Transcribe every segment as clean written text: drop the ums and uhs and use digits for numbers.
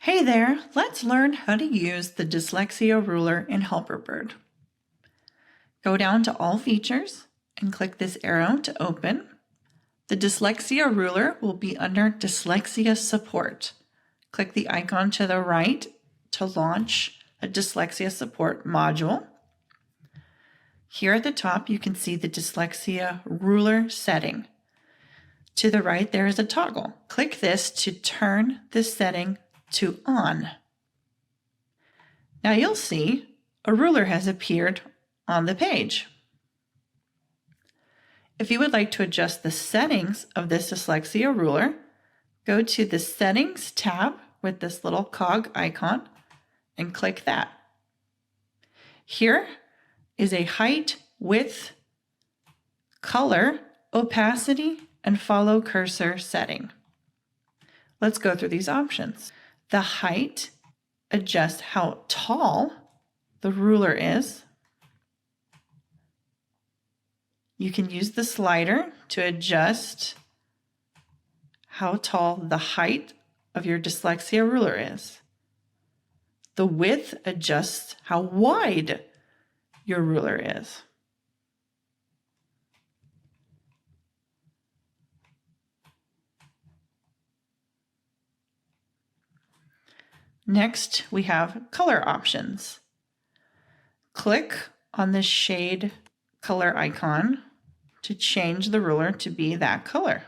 Hey there, let's learn how to use the Dyslexia Ruler in Helperbird. Go down to All Features and click this arrow to open. The Dyslexia Ruler will be under Dyslexia Support. Click the icon to the right to launch a Dyslexia Support module. Here at the top, you can see the Dyslexia Ruler setting. To the right, there is a toggle. Click this to turn this setting to on. Now you'll see a ruler has appeared on the page. If you would like to adjust the settings of this Dyslexia Ruler, go to the Settings tab with this little cog icon and click that. Here is a height, width, color, opacity, and follow cursor setting. Let's go through these options. The height adjusts how tall the ruler is. You can use the slider to adjust how tall the height of your Dyslexia Ruler is. The width adjusts how wide your ruler is. Next, we have color options. Click on the shade color icon to change the ruler to be that color.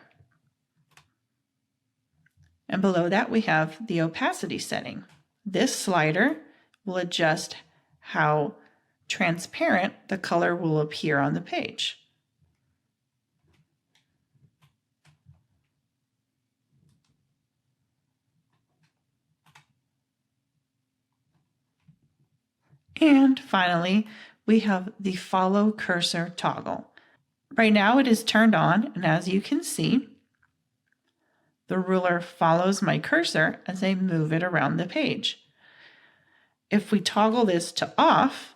And below that, we have the opacity setting. This slider will adjust how transparent the color will appear on the page. And finally, we have the follow cursor toggle. Right now it is turned on, and as you can see, the ruler follows my cursor as I move it around the page. If we toggle this to off,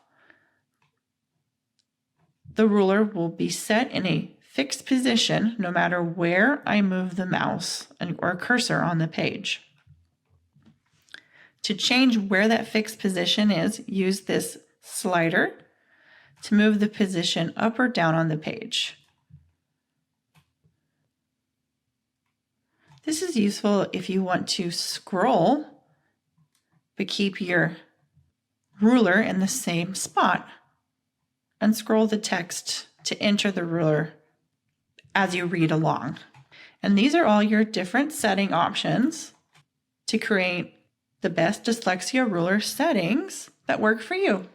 the ruler will be set in a fixed position no matter where I move the mouse or cursor on the page. To change where that fixed position is, use this slider to move the position up or down on the page. This is useful if you want to scroll, but keep your ruler in the same spot and scroll the text to enter the ruler as you read along. And these are all your different setting options to create the best Dyslexia Ruler settings that work for you.